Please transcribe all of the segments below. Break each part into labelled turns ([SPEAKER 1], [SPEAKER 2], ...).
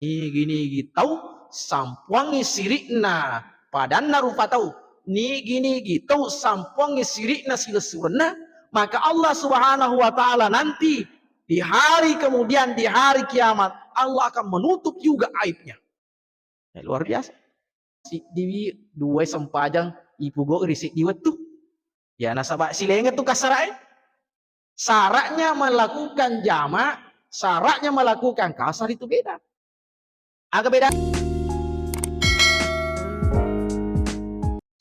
[SPEAKER 1] Ni gini gitu sampuangi sirikna padanna rupa tahu. Ni gini gitu sampuangi sirikna silesurna, maka Allah Subhanahu wa taala nanti di hari kemudian di hari kiamat Allah akan menutup juga aibnya. Luar biasa. Si di dua sempajang ibu go risik di tuh. Ya nasabak silenget tuh kasarai. Syaratnya melakukan jamak, syaratnya melakukan kasar itu beda. Agak beda.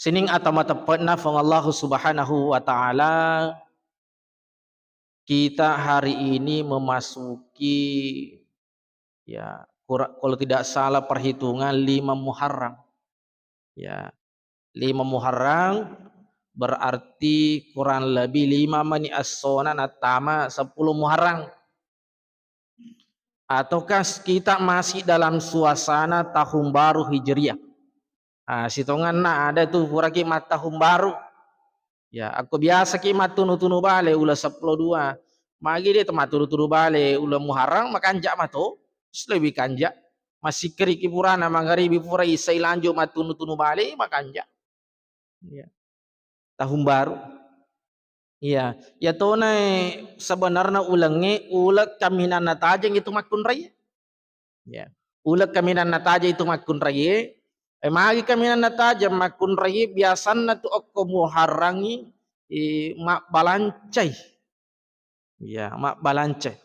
[SPEAKER 1] Sining atama tepatna fang Allah Subhanahu wa taala, kita hari ini memasuki ya kalau tidak salah perhitungan 5 Muharram. Ya, 5 Muharram berarti kurang lebih 5 mani as-sona natama 10 Muharram. Ataukah kita masih dalam suasana tahun baru Hijriah? Sitongan ada tuh puraki mata tahun baru. Ya, aku biasa ki matunu-tunu bale ulah 10.2. Magi dia temat turu-turu bale ulah Muharram makanjak mato, lebih kanjak. Masih keriki purana manggaribi pura isai lanjut matunu-tunu bale makanjak. Ya. Tahun baru. Iya, ya tona sebenarnya ulak kaminan natajeng itu makun raya. Ya. Ulak kaminan nataja itu makun raya. Magi kaminan nataja makun raya biasanya tu okko muharrangi mak balancai. Ya, mak balancai.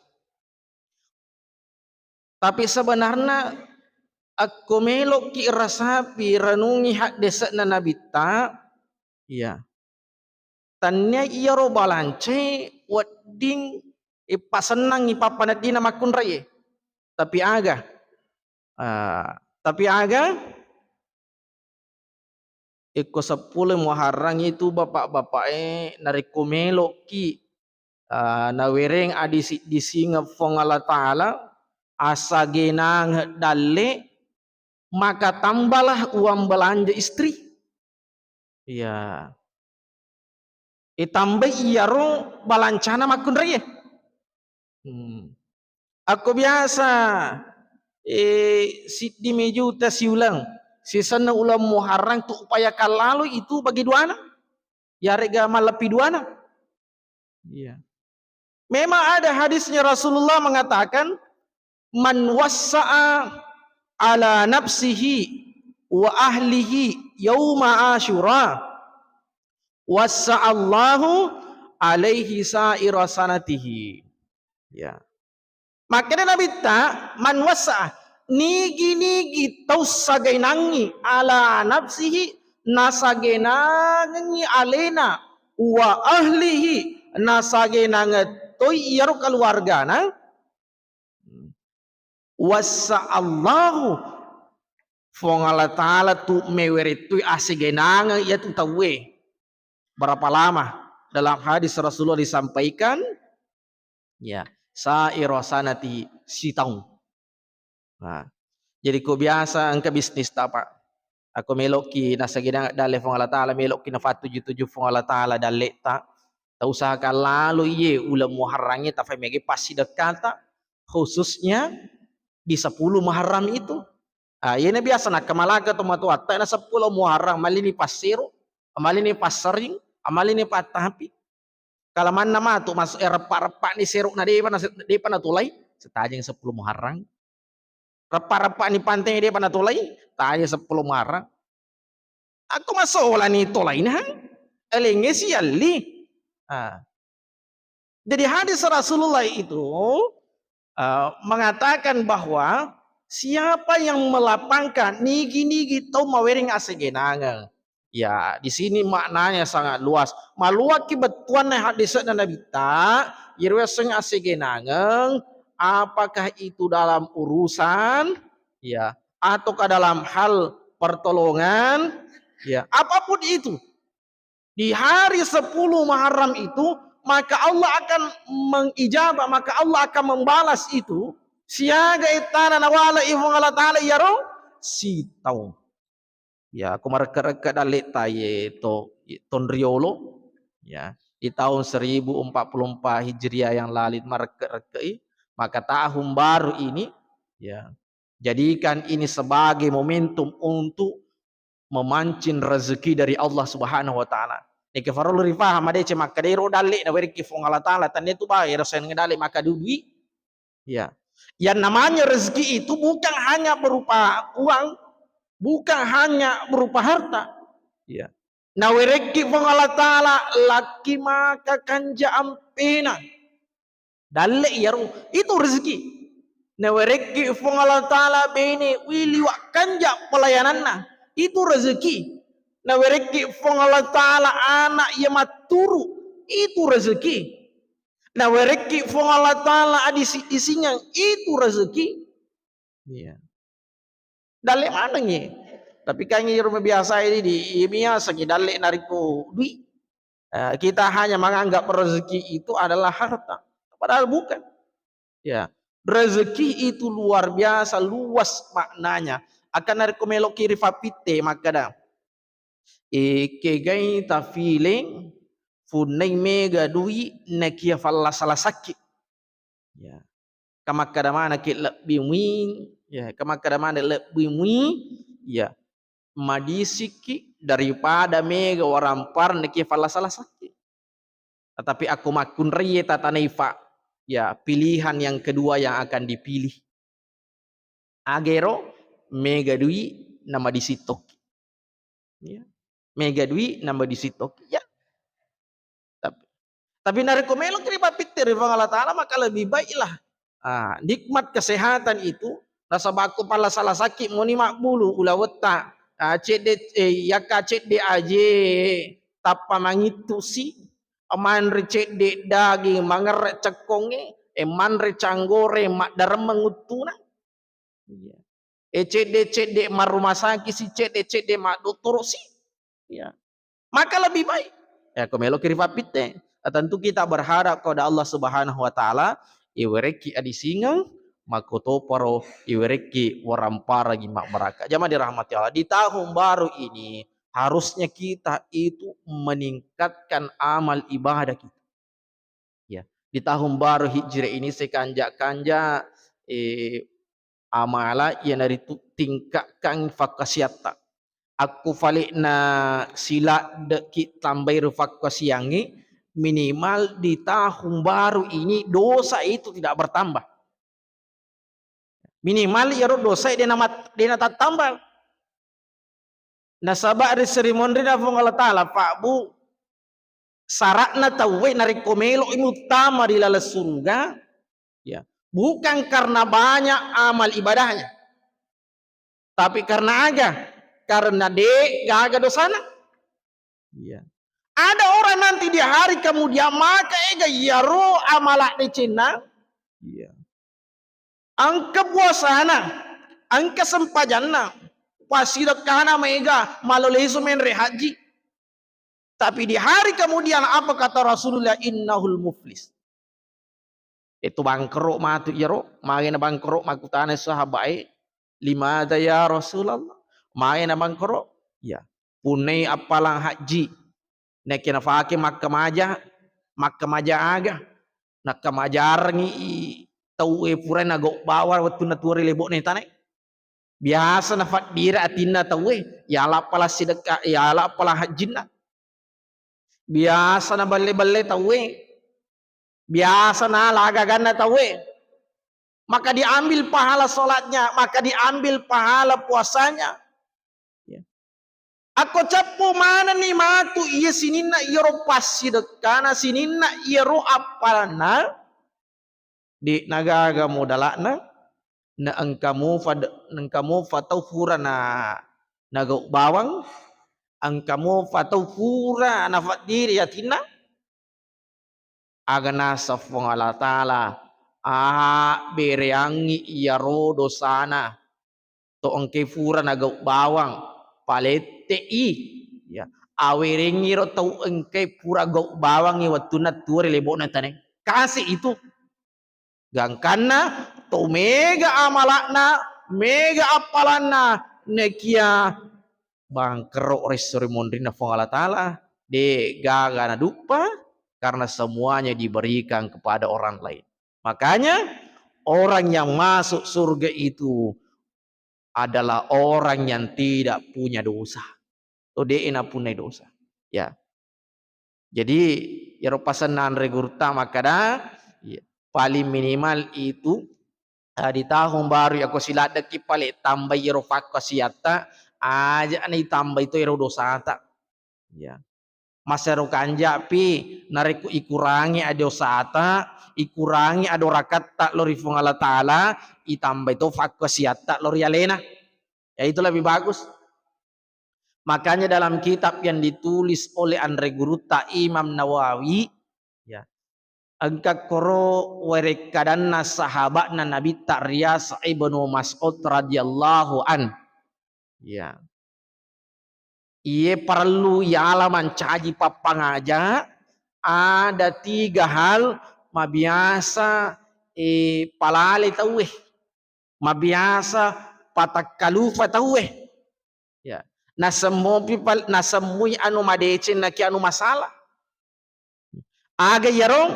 [SPEAKER 1] Tapi sebenarnya aku melok ki rasa piranungi hak desa na nabita. Ya. Tanya iya ro balance wedding ipasenang ipapanadina makun raya. Tapi aga iko 10 Muharram itu bapak-bapak nareko ki na wereng di singa fong Allah Ta'ala asa genang dalle maka tambahlah uang belanja istri. Iya. Tambah iya ro balancana makun raya. Aku biasa di mejuta siulang sisana ulam Muharram tu upayakan lalu itu bagi duana ya rega malapi duana. Iya. Memang ada hadisnya Rasulullah mengatakan man wassa'a ala nafsihi wa ahlihi yauma asyura wassa'allahu alaihi sa'ira sanatihi. Ya. Makanya Nabi ta man wasa nigi tau sagenangi ala nafsihi nasagenangi alena wa ahlihi nasagenangi toy iyaru keluargana wasa Allahu fong Allah Ta'ala tu meweritu asegenangi ya tu tawe berapa lama dalam hadis Rasulullah disampaikan ya sa'ira sanati sitang. Nah, jadi ko biasa angka bisnis ta pak. Aku meloki nasa gina dale fong Allah Ta'ala meloki na fatu tujuh fong Allah Ta'ala dale ta. Ta usahakan lalu iye ulam Muharramnya ta fai mege pasti dekata khususnya di 10 Muharram itu. Ini biasa nak kemalaga to matua ta na 10 Muharram malini pasiro, malini pasaring, malini patapi. Kalau mana mah tuh masuk repak-repak ni seruk na dia pana tulai setajeng 10 Muharram. Repak-repak ni pantai dia pana tulai tanya 10 Muharram. Aku masuk lah ni tulai nah. Elenge si ali. Jadi hadis Rasulullah itu mengatakan bahwa siapa yang melapangkan nigi tau mawering asegenangan. Ya, di sini maknanya sangat luas. Maluaki betuan hadis dan Nabi ta, irweseng asegenangan, apakah itu dalam urusan ya ataukah dalam hal pertolongan ya, apapun itu. Di hari 10 Muharram itu maka Allah akan mengijabah, maka Allah akan membalas itu. Siaga itana nawala ifung Allah Ta'ala yaro sitau. Ya, aku mereka-reka dalit taye to tonriolo ya di tahun 1044 Hijriah yang lalu mereka-reka maka tahun baru ini ya Jadikan ini sebagai momentum untuk memancing rezeki dari Allah Subhanahu wa taala. Nek farul rifaham ade ce maka dero dalle na werki fong Allah taala tan itu bayar sen ngedale maka duwi. Ya. Yang namanya rezeki itu bukan hanya berupa uang, bukan hanya berupa harta. Ya. Na werki fong Allah taala laki maka kanja ampena. Dalle yaru itu rezeki. Na werki fong Allah taala bene wili wa kanja pelayananna. Itu rezeki. Na wereki fong Allah taala anak yang maturu itu rezeki. Na wereki fong Allah taala isinya itu rezeki. Iya. Dale mana nih? Tapi kan ini rumah biasa ini di biasa kita dale nariko duit. Kita hanya menganggap rezeki itu adalah harta, padahal bukan. Ya, rezeki itu luar biasa luas maknanya. Akan nariko melok kiri fapite maka dah. Kegai ta feeling funai mega dui nakia falla salah sakit. Ya. Kama kada mana ke lebih wing, ya, kama kada mana lebih wing, ya. Madisiki daripada mega orang par nakia falla salah sakit. Tetapi aku makun riye tatanaifa, ya, pilihan yang kedua yang akan dipilih. Agero mega dui nama disitok. Ya. Mega dui nama disitok. Ya. Tapi narekomelo kiri papitir Allah taala maka lebih baiklah. Nikmat kesehatan itu rasa baku pala salah sakit moni makbulu ulaweta. Cede yaka cede aje tapa mangitu si aman recede daging mangerek cekonge eman recanggore mak darem mengutuna. Cede mar rumah sakit si cede mak dokter si. Ya. Maka lebih baik. Ya komelo kiri papite. Tentu kita berharap kepada Allah Subhanahu wa taala iwereki adisingang makoto paro iwereki warampara gimak baraka. Jamaah dirahmati Allah. Di tahun baru ini harusnya kita itu meningkatkan amal ibadah kita. Ya, di tahun baru Hijrah ini sekanja-kanja amala yang dari tingkatkan fakasiata. Aku falik na sila deki tambai fakasiangi minimal di tahun baru ini dosa itu tidak bertambah. Minimal ya dosa dia tak tambah. Nasabak dari seremoni na fong Allah taala Pak Bu syaratna tawe narik komelo ini utama di lala surga ya bukan karena banyak amal ibadahnya tapi karena gaga dosana. Ya. Ada orang nanti di hari kemudian maka ega yaro amalak di Cina. Iya. Angka puasana, angka sempajana, pasidak kana mega maloleso menre haji. Tapi di hari kemudian apa kata Rasulullah innahul muflis. Itu bangkrut matu yaro, main bangkrut makutane sahabat. Lima ada ya Rasulullah. Main bangkrut, ya. Punai apalang haji. Nek na fake makka maja aga nak kamajar ni tau pura na go bawar waktu na tuari lebok ni tanai biasa na fat dira atina tau ya la pala sedekah ya la pala hajinna biasa na balle tau biasa na laga ganna tau maka diambil pahala salatnya maka diambil pahala puasanya. Aku capu mana nih matu iya sinina iro pasti dekana sinina iro apalna di nagaga modalana na angkamu fatau furana naga bawang angkamu fatau fura nafat diri yatina agana safong Allah taala bereangi iro dosana to angke fura naga bawang palete ya awerengi ro tau engke pura go bawangi waktu na tuare lebok na tane kasih itu gangkana to mega amalakna mega apalana nekia bangkero resori mondrina fong Allah taala de gaga na dupa karena semuanya diberikan kepada orang lain. Makanya orang yang masuk surga itu adalah orang yang tidak punya dosa. Dia ina punya dosa. Ya. Jadi ya pasanan regurta makada ya, paling minimal itu di tahun baru ya ko sila deki paling tambah iro fakko siata aja nih tambah itu iro dosa ta. Ya. Masero kanja pi nariku ikurangi ado sata ikurangi ado rakat tak lori fung Allah taala itambah itu fakko siata lori alena. Ya itu lebih bagus. Makanya dalam kitab yang ditulis oleh Andre Guruta Imam Nawawi, ya, angka koro werekadanna sahabatna Nabi Ta'riyas ibnu Mas'ud radhiyallahu an. Ya. Ia perlu ialah mencaji papangaja ada 3 hal mabiasa palale tauwe mabiasa patakalufa tauwe. Ya. Nasemui anu madecin na anu masalah. Aga yarong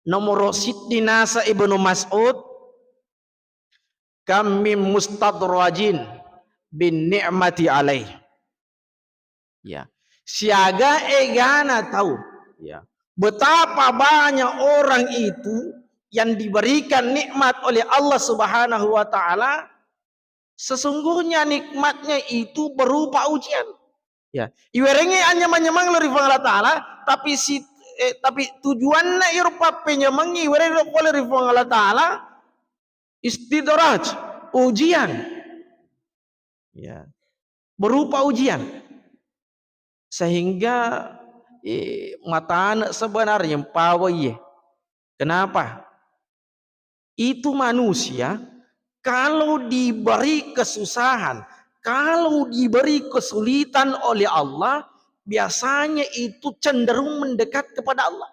[SPEAKER 1] nomor dinasa ibnu Mas'ud kami mustadrajin bin ni'mati alaih. Ya. Siaga egana tahu. Ya. Betapa banyak orang itu yang diberikan nikmat oleh Allah Subhanahu wa taala, sesungguhnya nikmatnya itu berupa ujian. Ya, iwerenge hanya menyemang dari Allah taala, tapi tapi tujuannya irupa penyemangi iwerenge dari Allah taala istidraj, ujian. Ya. Berupa ujian. Sehingga mata anak sebenarnya pawai. Kenapa? Itu manusia kalau diberi kesusahan, kalau diberi kesulitan oleh Allah, biasanya itu cenderung mendekat kepada Allah.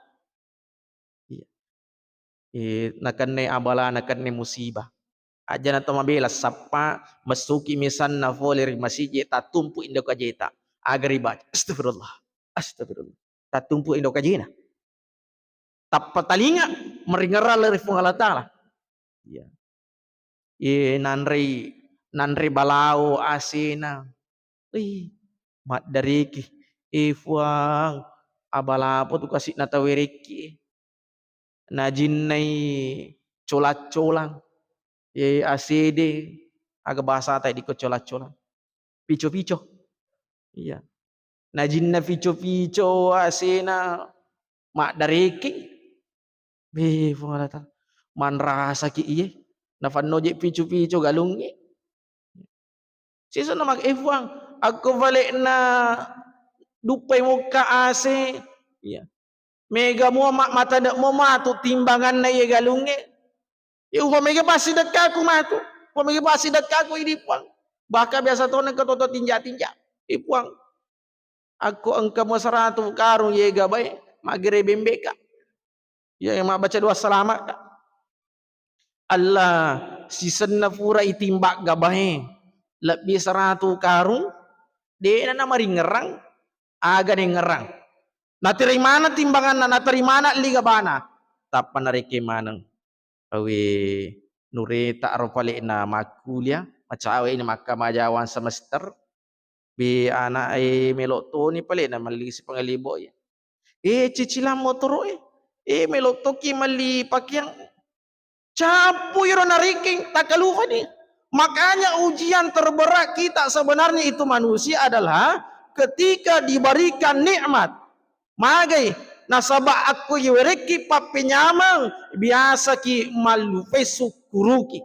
[SPEAKER 1] Nakanne abala nakanne musibah. Aja na mabela sapa masuki misan na voler masiji tatumpu indo kajeta agar ibadah. Astagfirullah. Astagfirullah. Tatumpu indo kajena. Tapat talinga meringera dari Allah Ta'ala. Ya. Nanri balau asina. Mat dariki. Ifuang abalapo tu kasih natawiriki. Najinnai colat-colang. ACD agak bahasa tadi ko colat-colang. Pico-pico. Iya. Najinna pico-pico asina mak dariki. Fungala man rasa ki iye na fanno je picu-picu galungi sisa na mag ifuang ako balik na dupay mo ka ase ya mega mo mata dak mo matu timbangan na iye galungi iu mega pasti dak aku matu mega pasti dak aku ini puang baka biasa to nang katoto tinja-tinja ipuang aku angka mo 100 karung iye gabay magire bembeka. Ya yang mak baca doa selamat Allah season na pura itimbak gabahe lebih 100 karung dia na mari ngerang aga ni ngerang na terimana timbangan na terimana liga bana tapan nariki manang awi nurita arupali na makulia macawe ini maka majawan semester bi anak melok to ni pali na malisi pangalibo ya cicilan motor melok toki mali pakaian capu iro nariking takalufa ni. Makanya ujian terberat kita sebenarnya itu manusia adalah ketika diberikan nikmat. Magai nasaba aku yiwereki papinyamang biasa ki malufe sukuruki.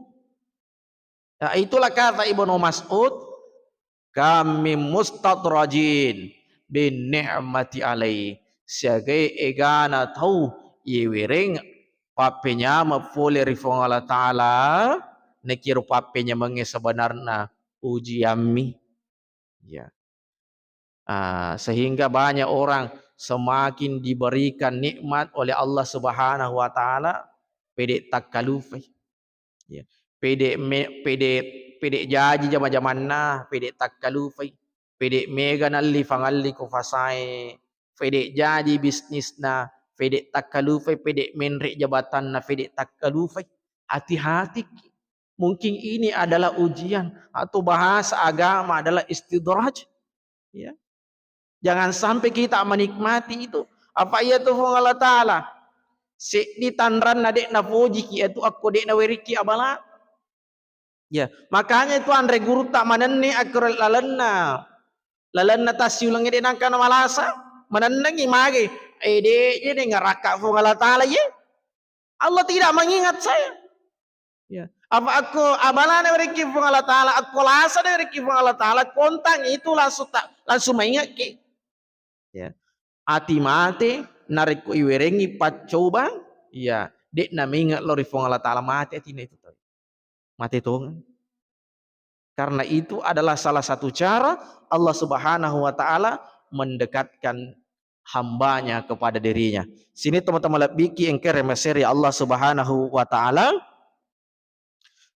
[SPEAKER 1] Ya, itulah kata Ibnu Mas'ud kami mustadrajin bin ni'mati alai sebagai egana tahu yiwering papenya mapole rifong Allah Ta'ala nekiru papenya mengi sebenarnya ujiami ya. Sehingga banyak orang semakin diberikan nikmat oleh Allah Subhanahu wa taala pede takalufai ya pede jaji jama-jamanna pede takalufai pede mega nalli fangalli ko fasai pede jaji bisnisna pede takalufai pede menrik jabatan na pede takalufai hati-hati Mungkin ini adalah ujian atau bahasa agama adalah istidraj. Ya. Jangan sampai kita menikmati itu. Apa ia tu Allah Ta'ala? Si di tanran na dek na puji ki itu aku dek na weriki abala. Ya, makanya itu andre guru tak manenni akral lalenna tasiulang dek nangka na malasa. Menenangi mage. Dek ini ngaraka fu Allah Ta'ala ye. Allah tidak mengingat saya. Ya. Apa aku abala na weriki fu Allah Ta'ala, aku lasa na weriki fu Allah Ta'ala, kontang itu langsung mengingat ki. Ya. Ati mate narik ko iwerengi pacoba ya dek na mengingat lori fong Allah Ta'ala mate atina itu mate tong. Karena itu adalah salah satu cara Allah Subhanahu wa Ta'ala mendekatkan hambanya kepada dirinya. Sini teman-teman biki engkere meseri Allah Subhanahu wa Ta'ala.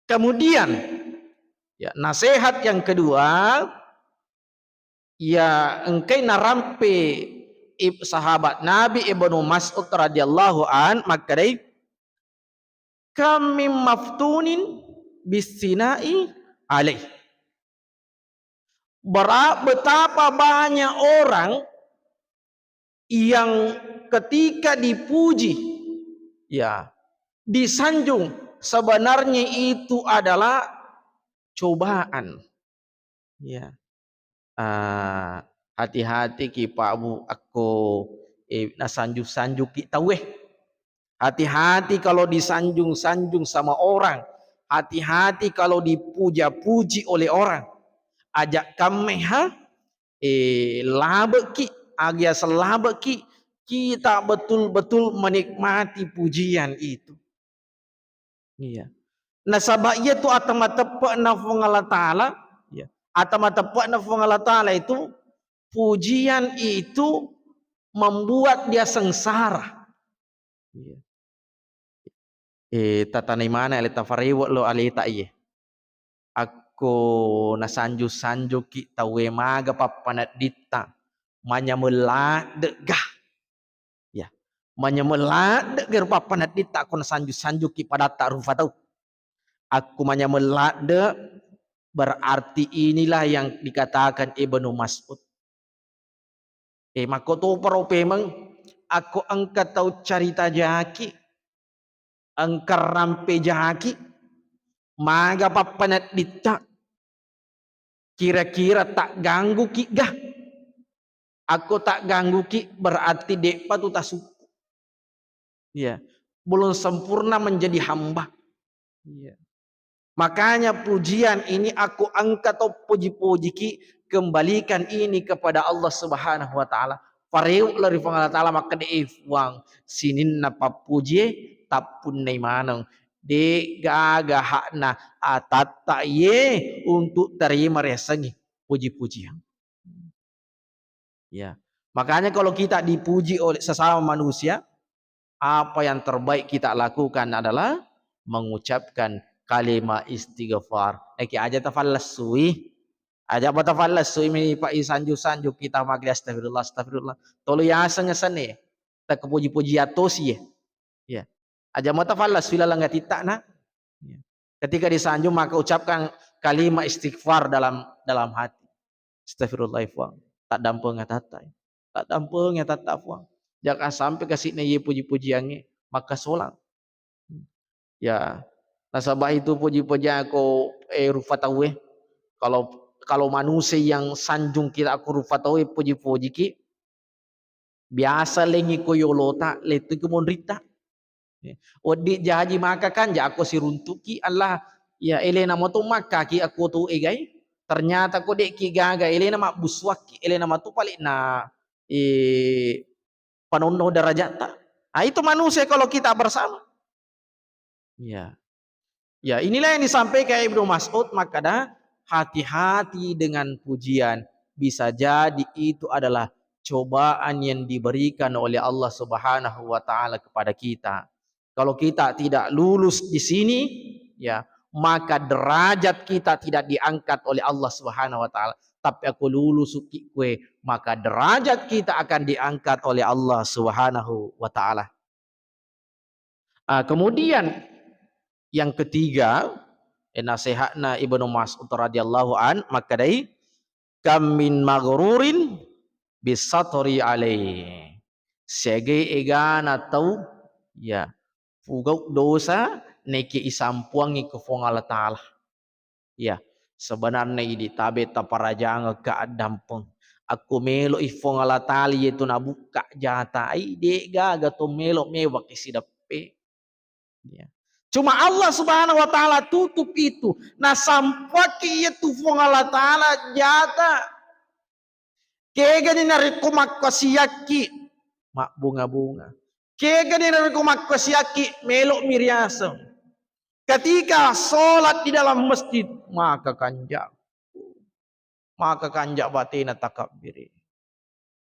[SPEAKER 1] Kemudian ya nasihat yang kedua, ya engkai narampe sahabat Nabi Ibnu Mas'ud radhiyallahu an makadai kami maftunin bisinai alaih. Betapa banyak orang yang ketika dipuji ya disanjung sebenarnya itu adalah cobaan. Ya. Hati-hati ki Pak Bu aku nasanjuk-sanjuk ki taweh. Hati-hati kalau disanjung-sanjung sama orang. Hati-hati kalau dipuja-puji oleh orang. Ajak kami labek ki agak selabek ki kita betul-betul menikmati pujian itu. Iya. Nasabah ia tu atama-tepak na Allah Ta'ala. Ya. Atama-tepak na Allah Ta'ala itu pujian itu membuat dia sengsara. Iya. Tatanay mana alita fariwa lo alita iye. Ako nasanju-sanju ki tawe maga papanat dita manyamela degah. Ya. Manyamela degah papanat dita ako nasanju-sanju ki pada tak rufa tau. Aku manyamela de berarti inilah yang dikatakan Ibnu Mas'ud. Mako to parope mang aku angkat tahu cerita jaki angkar rampe jaki maga papanat dita kira-kira tak ganggu ki gah aku tak ganggu ki berarti dek patu tak suku ya belum sempurna menjadi hamba ya. Makanya pujian ini aku angkat atau puji-puji ki kembalikan ini kepada Allah Subhanahu wa Ta'ala. Pareu lari Allah Ta'ala maka wang sinin napa puji tapun nai manang de gaga hakna atata ye untuk terima resengi puji-pujian. Ya. Makanya kalau kita dipuji oleh sesama manusia, apa yang terbaik kita lakukan adalah mengucapkan kalimat istighfar. Eki aja tafallas sui. Aja apa tafallas sui mi pa isanju-sanju kita magli astagfirullah astagfirullah. Tolu ya sengesane. Tak kepuji-puji atosi ya. Ya. Aja mau tafallas sui lalang titak na. Ya. Ketika disanjung maka ucapkan kalimat istighfar dalam hati. Astagfirullah fuang. Tak dampeng tatai. Tak dampeng tatai fuang. Jangan sampai kasih ye puji-pujiannya maka solang. Ya. Nasabah itu puji-pujian aku rufatawe. Kalau manusia yang sanjung kita aku rufatawe puji-puji ki biasa lengi ko yolota letu ko monrita. Odi jaji maka kan ja aku siruntuki Allah ya elena mo tu maka ki aku tu egai. Ternyata ko dek ki gaga elena mak buswak ki elena matu paling na panonoh derajat tak. Nah, itu manusia kalau kita bersama. Ya. Ya, inilah yang disampaikan Ibnu Mas'ud, maka hati-hati dengan pujian. Bisa jadi itu adalah cobaan yang diberikan oleh Allah Subhanahu wa Ta'ala kepada kita. Kalau kita tidak lulus di sini, ya, maka derajat kita tidak diangkat oleh Allah Subhanahu wa Ta'ala. Tapi aku lulus kue, maka derajat kita akan diangkat oleh Allah Subhanahu wa Ta'ala. Kemudian yang ketiga, nasihatna Ibnu Mas'ud radhiyallahu an maka dai kam min maghrurin bisatori alaih segai egana tau ya fugau dosa neki isampuangi ke fong Allah Ta'ala ya sebenarnya ini tabe taparajanga keadampun aku melo ifong Allah Ta'ala yaitu nabuka jata ai de gaga to melo mewak isi dape ya. Cuma Allah Subhanahu wa taala tutup itu. Nah sampaki itu fong Allah Ta'ala jata kega ni narikumak kasiyaki mak bunga-bunga. Kega ni narikumak kasiyaki melok miriasa. Ketika sholat di dalam masjid maka kanjak batina takabiri.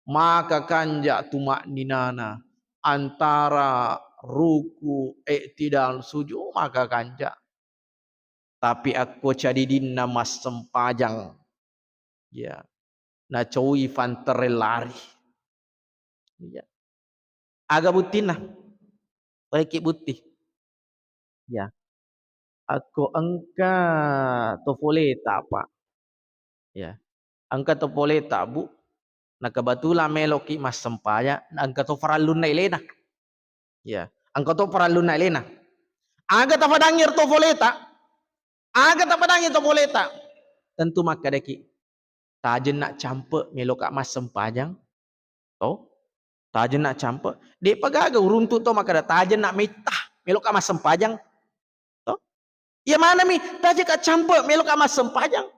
[SPEAKER 1] Maka kanjak tumak ninana antara ruku iktidal sujud maka kanjak. Tapi aku cadidin nama sempajang. Ya. Na cowi fantere lari ya aga butina baik buti ya aku angka tofoleta apa ya angka tofoleta bu na kebetulan meloki mas sempaya angka to faralun na ilena ya angka to faralun na ilena aga tapadangir tofoleta tentu maka deki tajen nak campe melok mas sempajang to tajen nak campe de pagaga uruntu to maka tajen nak mitah melok mas sempajang to ya mana mi tajen ka campe melok mas sempajang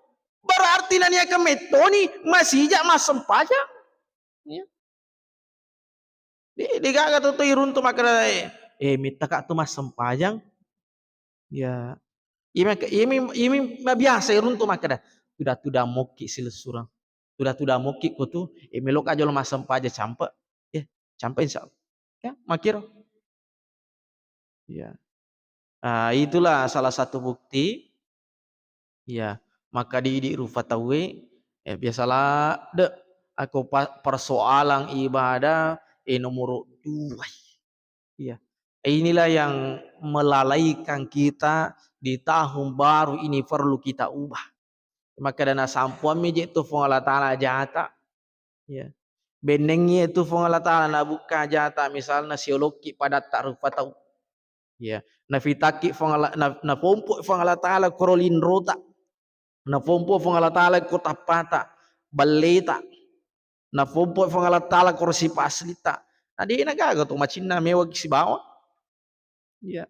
[SPEAKER 1] berarti nanya ke metoni masih jak mas sempajang ya de gaga to iruntu maka mitah ka tu mas sempajang ya imi biasa iruntu maka sudah moki silesurang sudah moki kutu melok aja lo masam paja campe ya campe insyaallah ya makir ya itulah salah satu bukti ya maka di rufatawe biasalah aku persoalan ibadah nomor 2 ya inilah yang melalaikan kita di tahun baru ini perlu kita ubah. Maka dana sampuan meje tu fong Allah Ta'ala jata ya benengnya itu fong Allah Ta'ala na buka jata misalnya siologi pada tarufa tau ya na fitaki fong Allah na pompo fong Allah Ta'ala korolin rota na pompo fong Allah Ta'ala kota pata baleta na pompo fong Allah Ta'ala korsi paslita na di nagaga tu macina mewag si bawa ya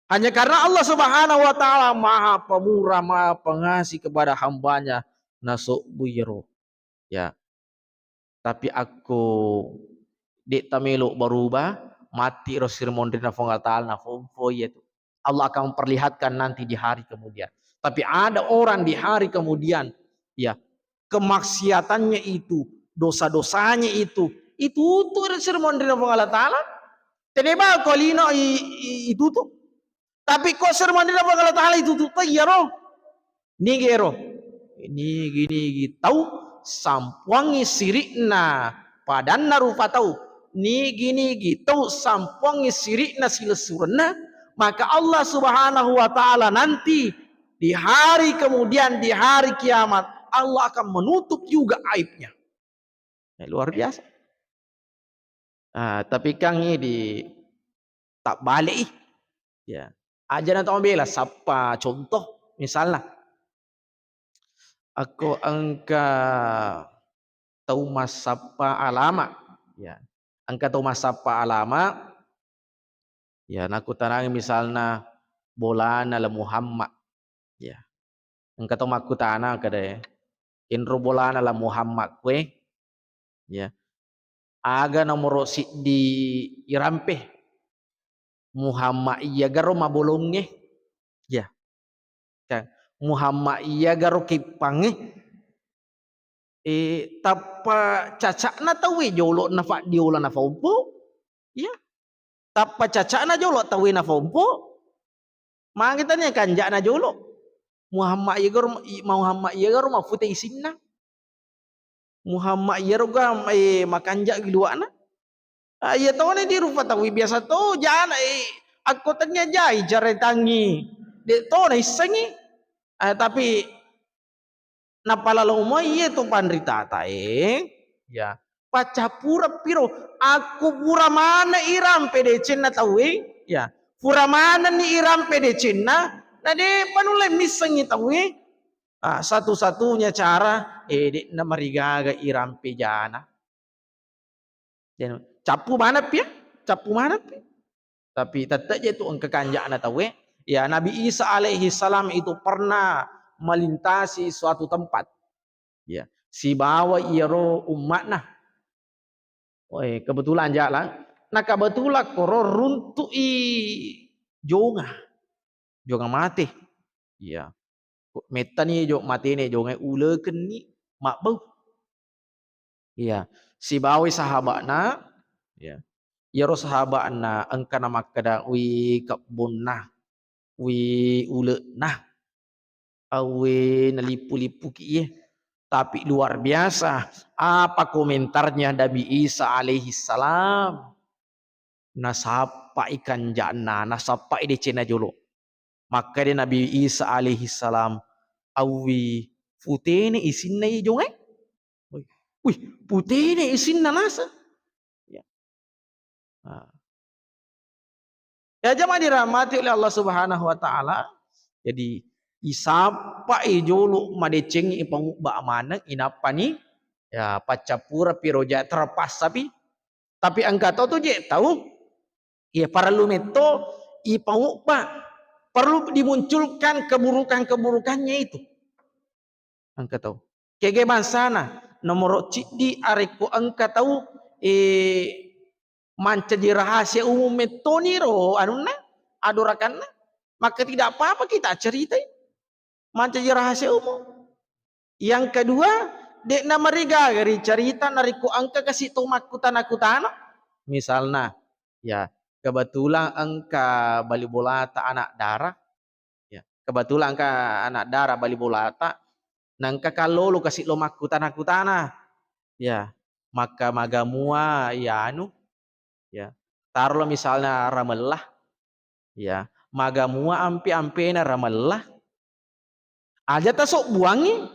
[SPEAKER 1] hanya karena Allah Subhanahu wa taala Maha Pemurah, Maha Pengasih kepada hambanya nasuk buyero. Ya. Tapi aku dek tamelo berubah mati rosir mondrina fongal taala na fomfo itu. Allah akan memperlihatkan nanti di hari kemudian. Tapi ada orang di hari kemudian ya kemaksiatannya itu, dosa-dosanya itu rosir mondrina fongal taala. Teneba kolino itu tuh tapi kok sermon dina Allah Ta'ala itu tuh ya roh. Nigero. Ini gini tahu sampuangi sirikna padan narupa tahu. Ni gini gitu sampuangi sirikna silesurna maka Allah Subhanahu wa taala nanti di hari kemudian di hari kiamat Allah akan menutup juga aibnya. Luar biasa. Tapi Kang ini tak balik ya. Ajaran tak bela siapa contoh misalnya aku angka tahu masapa alama ya angka tahu masapa alama ya naku tanang misalnya bolana la Muhammad ya angka tahu maku tanang kada inro bolana la Muhammad kue ya aga nomor si di irampe Muhammad iya garo mabolongnya ya kan Muhammad iya garo kipange tapa cacak na tawi jolo na fa diola na fompo ya tapa cacak na jolo tawi na fompo mangita nya kanja na jolo Muhammad iya garo mafute isinna Muhammad iya roga makanja giluana iya tahu nih di rupa tahu biasa tuh jangan aku tanya jai cara tangi Dek to na isengi. Tapi napalalo mo iye to pandrita tae. Ya. Paca pura piro aku pura mana iram pede cenna tawe. Ya. Pura mana ni iram pede cenna. Nah de panulai misengi tawe. Satu-satunya cara dek na marigaga iram pejana. Capu mana pia? Capu mana pia? Tapi tetap je tu engke kanjak na tahu ya Nabi Isa alaihi salam itu pernah melintasi suatu tempat ya si bawa iro umat nah kebetulan jalan nah kebetulan koro runtuk jonga mati ya metani jok mati ni jonga uleken ni mak bau ya si bawa sahabat na ya iro sahabat na engka nama kada wi kebun nah wi ule nah awe nalipu-lipu kiye tapi luar biasa apa komentarnya Nabi Isa alaihi salam nasapa ikan jana nasapa ide cina jolo maka dia Nabi Isa alaihi salam awi putene isinna jonge wih putene isinna nasa ya ya jamaah dirahmati oleh Allah Subhanahu wa taala. Jadi isapa jolo madeceng ipang ba manang inapani ya pacapura piroja terpas tapi angka tahu je tahu ya para lumeto ipang ba perlu dimunculkan keburukannya itu angka tahu kege bansana nomor cidi areko angka tahu manca di rahasia umum metoniro anuna adorakan maka tidak apa-apa kita cerita manca di rahasia umum yang kedua dek nama riga dari cerita nariku angka kasih tu makutana misalnya ya kebetulan angka bali bolata anak darah ya kebetulan angka anak darah bali bolata nangka kalau lu kasih lo makutana ya maka magamua ya anu ya taruhlah misalnya ramelah ya magamua ampe-ampena ramelah aja tasok buangi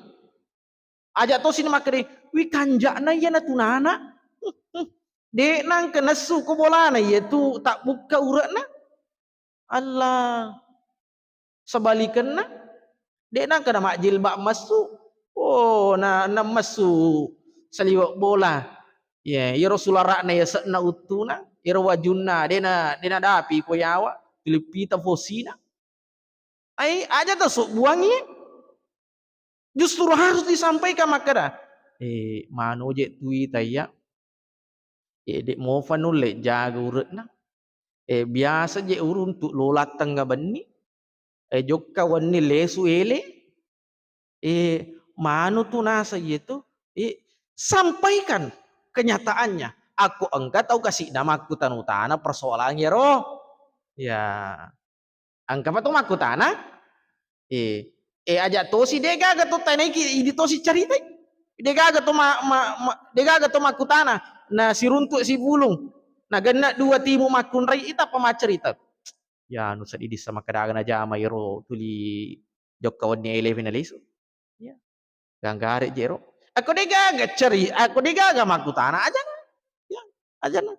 [SPEAKER 1] aja to sini makade wi kanjakna ya natunana de nang kenesu ko bolana yaitu tak buka uratna Allah sebalikanna de nang kana mak jilbab masu na masu saliwak bola ya Rasulullah rakna ya sakna utuna ya wajunna dena dapi poyawa pilipita fosina aja tasok buangi justru harus disampaikan makada mano je tui taya dek mo fanule jaga uratna biasa je urun tu lolat tengah beni jokka wani lesu ele mano tu nasa itu sampaikan kenyataannya aku enggak tahu kasih nama aku tanutana persoalannya roh ya angka apa tuh makutana aja to si dega ga to tanai ini to si cerita dega ga to makutana na si runtuk si bulung na ganna dua timu makun rai ita pama cerita ya nu sadi sama kadagan aja mayro tuli jokkawan ni 11 alisu ya ganggare jero aku dega ga makutana aja ya aja na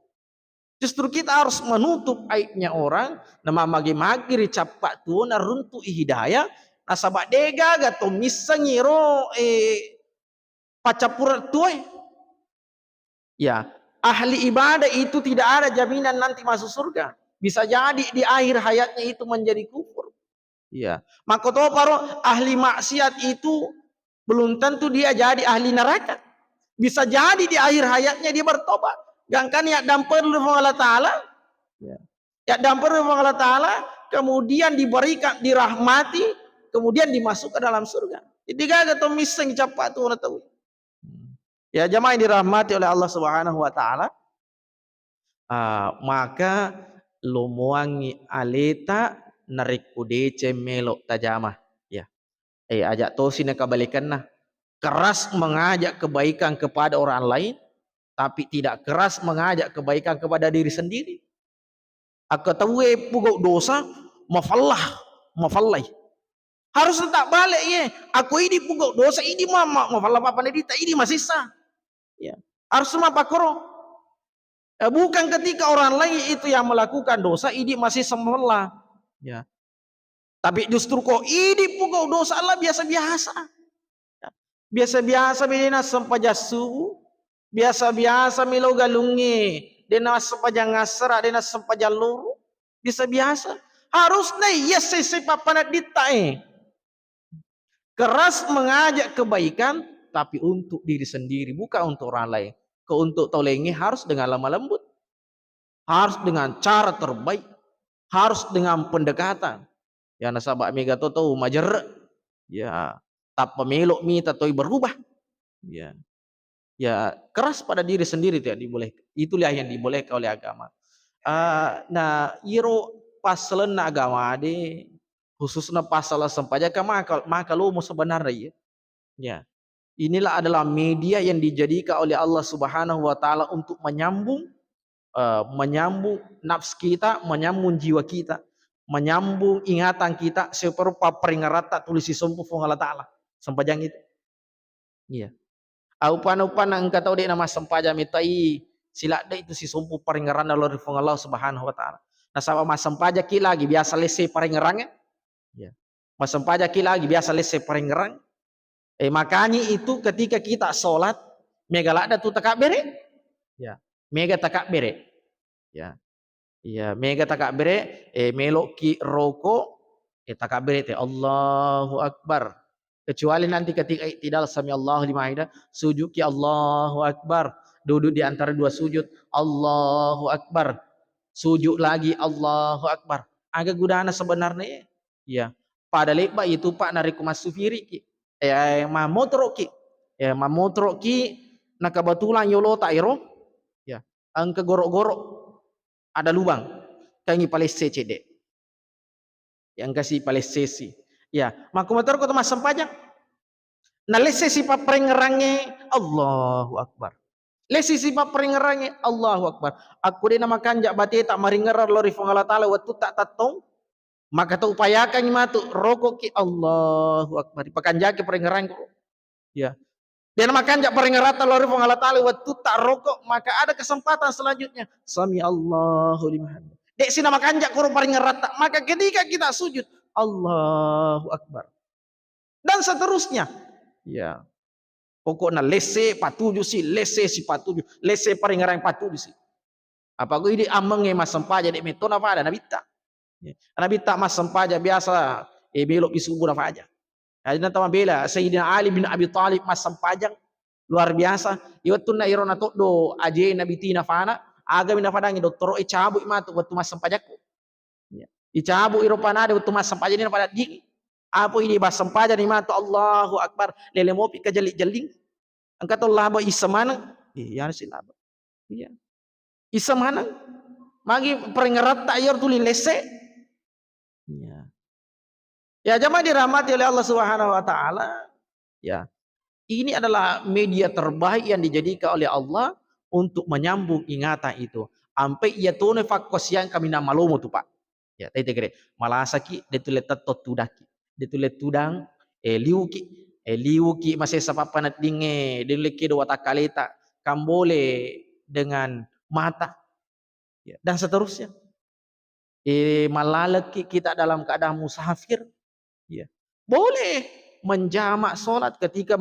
[SPEAKER 1] justru kita harus menutup aibnya orang nama magi-magi capak tu na runtuk hidayah nasabak dega ga to misangiro pacapura tuai ya ahli ibadah itu tidak ada jaminan nanti masuk surga bisa jadi di akhir hayatnya itu menjadi kufur ya maka to paro ahli maksiat itu belum tentu dia jadi ahli neraka bisa jadi di akhir hayatnya dia bertobat gangkan ya dampar Allah taala ya dampar Allah taala kemudian diberikan dirahmati kemudian dimasuk ke dalam surga jadi gak to miseng capak tu na tahu ya jamaah yang dirahmati oleh Allah Subhanahu wa taala maka lomuangi aleta narikude cemelo tajamah ya ajak to sini kebalikan nah keras mengajak kebaikan kepada orang lain tapi tidak keras mengajak kebaikan kepada diri sendiri aku tahu pugau dosa mafallah mafallai. Harus tetap balik ya. Aku ini pugok dosa ini mama mafalla apa dita ini masih sah. Ya. Harus semua pakoro. Bukan ketika orang lain itu yang melakukan dosa ini masih semula. Ya. Tapi justru kok ini pugok dosa Allah biasa-biasa. Ya. Biasa-biasa bina sempajasu. Biasa-biasa milo galungi. Dena sempaja ngasra, dena sempaja luru. Biasa-biasa. Harus nih yes papanat dita Keras mengajak kebaikan, tapi untuk diri sendiri, bukan untuk orang lain. Untuk tolengi harus dengan lemah lembut, harus dengan cara terbaik, harus dengan pendekatan. Ya nasabak mega tahu majer, ya tak pemeluk mi tatoi berubah. Ya, ya keras pada diri sendiri tidak dibolehkan. Itulah yang dibolehkan oleh agama. Nah, iro paslen agama de khususnya pasal sempaja maka lu mau sebenarnya ya. Inilah adalah media yang dijadikan oleh Allah Subhanahu wa taala untuk menyambung nafs kita, menyambung jiwa kita, menyambung ingatan kita seperti peringarata tulis sumpu Allah taala. Sempajang itu. Iya. Aupan-upan ang kataw di nama sempaja mitai sila de itu si sumpu peringaran Allah Subhanahu wa taala. Nah sama mas sempaja ki lagi biasa lese peringarangnya. Ya. Mas sempaja ki lagi biasa lese peringarang. Makanya itu ketika kita sholat mega lada tu takak bere ya mega takak bere ya ya mega takak bere melok ki roko takak bere te Allahu Akbar, kecuali nanti ketika tidak sami Allahu liman hamidah sujud ki Allahu Akbar, duduk di antara dua sujud Allahu Akbar, sujud lagi Allahu Akbar. Agak gudana sebenarnya ya pada lepa itu Pak nariku masufiri ki mamotro ki na kebetulan yolo tairo ya ang kegorok-gorok ada lubang kangi palesse cede yang kasih palesse ya maku motor ko mas sempajang na lesse si paprengerange Allahu Akbar, lesse si paprengerange Allahu Akbar. Aku de nama kanjak bate tak maringerar lori fongala taala waktu tak tatong maka tu upayakan matu rokok ki Allahu Akbar pakanjake peringeran ko ya dan makan jak peringerata lori Allah taala waktu tak rokok maka ada kesempatan selanjutnya sami Allahu liman dek sina makan jak kuro peringerata maka ketika kita sujud Allahu Akbar dan seterusnya ya pokoknya lese patuju si lese si patuju lese peringeran patuju si apa gue ini ameng mas sempaja dek metona pada nabita Nabi tak mas sempaja biasa belok di subuh apa aja. Ada nama bela Sayyidina Ali bin Abi Thalib mas sempajang luar biasa. Iwatun na irona to do aje Nabi tina fana aga mina fadangi doktoro icabu imatu waktu mas sempajakku. Icabu iropana de waktu mas sempaja ni pada digi. Apa ini mas sempaja ni matu Allahu Akbar lele mopi kejelik-jeling. Angkat Allah ba isamana. Ya silaba. Iya. Isamana. Magi peringerat tak yor tuli lese. Ya jamaah dirahmati oleh Allah Subhanahu wa taala. Ya. Ini adalah media terbaik yang dijadikan oleh Allah untuk menyambung ingatan itu. Sampai ia tone fakos yang kami nama lomo tu Pak. Ya, tadi tegere malasaki detulet tatot tudaki. Detulet tudang liuki masih sapapanat dinge dileke do watakaleta kambole dengan mata. Ya, dan seterusnya. Malalaki kita dalam keadaan musafir. Ya. Boleh menjamak solat ketika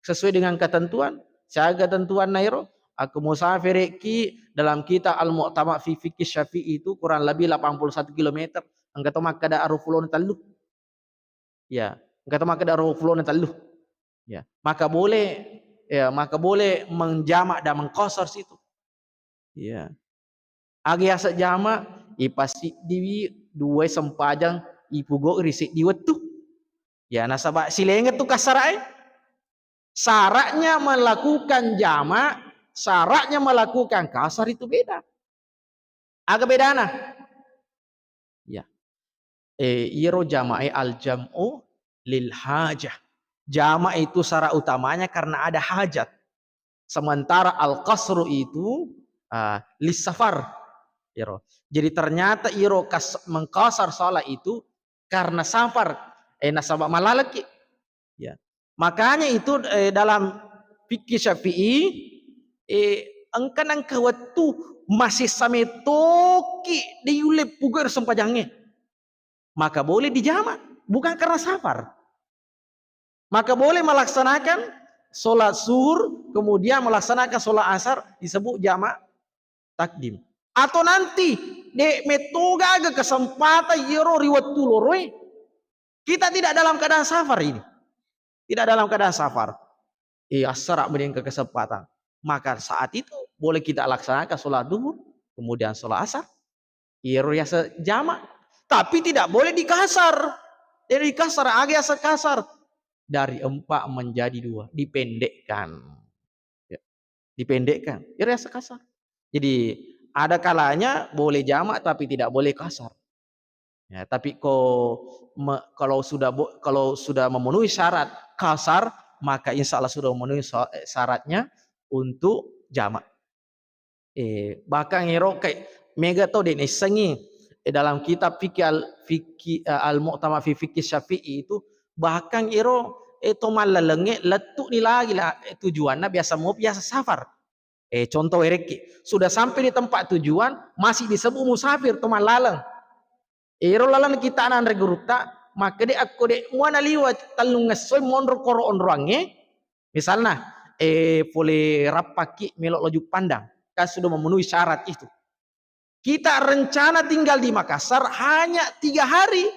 [SPEAKER 1] sesuai dengan ketentuan. Saya ketentuan nairo. Aku musafir ki dalam kita al-mu'tamad fi fikih syafi'i itu kurang lebih 81 km. Angkata makada arufulun taluh. Ya, angkata makada arufulun taluh. Ya, maka boleh menjamak dan mengkosor situ. Ya. Agi asa jamak ipasi diwi dua sempajang ipugo risik diwetu. Ya nasabak silenget tu kasarai. Syaratnya melakukan jamak, syaratnya melakukan kasar itu beda. Agak beda nah. Ya. Iro jama'i al jam'u lil hajah. Jamak itu syarat utamanya karena ada hajat. Sementara al qasru itu lis safar. Iro. Jadi ternyata iro mengkasar salat itu karena safar nasabah malalaki ya. Makanya itu dalam fikih Syafi'i angkan angka waktu masih same toki diulip pugar sempajangnya, maka boleh dijamak, bukan karena safar. Maka boleh melaksanakan sholat zuhur kemudian melaksanakan sholat asar, disebut jamak takdim. Atau nanti de metoga aga kesempatan yero riwat tuloroi, kita tidak dalam keadaan safar ini, tidak dalam keadaan safar, asar ke kesempatan, maka saat itu boleh kita laksanakan sholat zuhur kemudian sholat asar yero ya sejamak, tapi tidak boleh dikasar. Dari kasar agak sekasar, dari 4 menjadi 2, dipendekkan ya, dipendekkan ya sekasar. Jadi ada kalanya boleh jamak tapi tidak boleh kasar ya. Tapi kalau sudah memenuhi syarat kasar, maka insya Allah sudah memenuhi syaratnya untuk jamak. Bahkan ero kayak mega to den isengi dalam kitab fikih al-mu'tamad fi fikih Syafi'i itu, bahkan ero itu malalenge letuk ni lagi lah tujuannya biasa safar. Contoh ereki sudah sampai di tempat tujuan masih disebut musafir to malalang. Ero lalang kita anan reguruta, maka de aku de muana liwat talung ngesoy mondro koro onroange misalnya boleh rapaki melok laju pandang kan sudah memenuhi syarat itu. Kita rencana tinggal di Makassar hanya 3 hari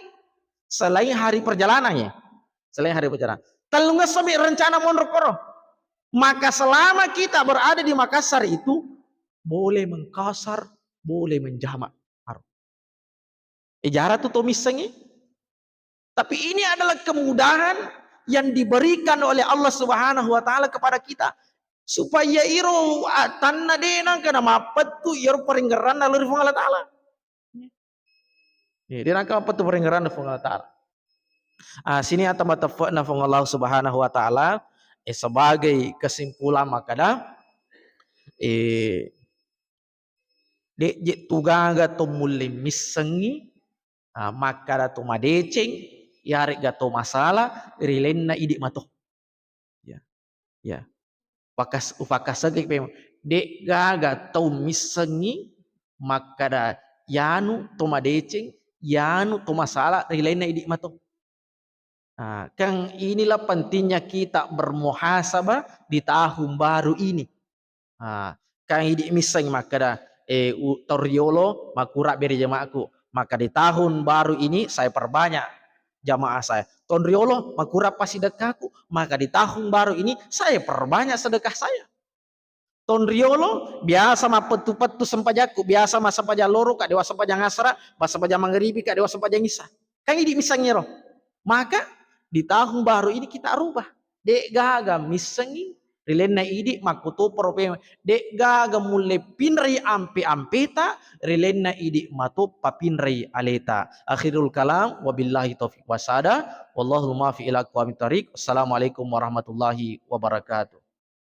[SPEAKER 1] selain hari perjalanannya. Selain hari perjalanan. Talunga sampai rencana mondokoro. Maka selama kita berada di Makassar itu boleh mengkasar, boleh menjamak. Ijarat itu misalnya. Tapi ini adalah kemudahan yang diberikan oleh Allah Subhanahu wa taala kepada kita, supaya iro tanna dena kana mapatu iro peringgaran lalu Allah taala. Ya, dena ka mapatu peringgaran Allah taala. Sini atau matafaqna fa Allah Subhanahu wa taala sebagai kesimpulan makada de tugaga to mulle misengi makada to madeceng yare gato masalah rilenna idik mato ya upakasagik pe de gaga tau misengi makada yanu to madeceng yanu to masalah rilenna idik mato. Kan inilah pentingnya kita bermuhasabah di tahun baru ini. Kan idik miseng makada toriolo makura beri jamaahku, maka di tahun baru ini saya perbanyak jamaah saya. Tonriolo makura pas sedekahku, maka di tahun baru ini saya perbanyak sedekah saya. Tonriolo biasa ma petu-petu sempajaku, biasa ma sempaja loro kak dewa sempaja ngasra, pas sempaja maghribi kak dewa sempaja ngisa. Kan ini misangnya roh. Maka di tahun baru ini kita rubah. Dek gaga misangi rilena idi makuto prope dek gaga mulle pinri ampe ampeta rilena idi mato papinri aleta. Akhirul kalam wabillahi taufiq wasada wallahu ma fi ila aqwamit thariq. Assalamualaikum warahmatullahi wabarakatuh.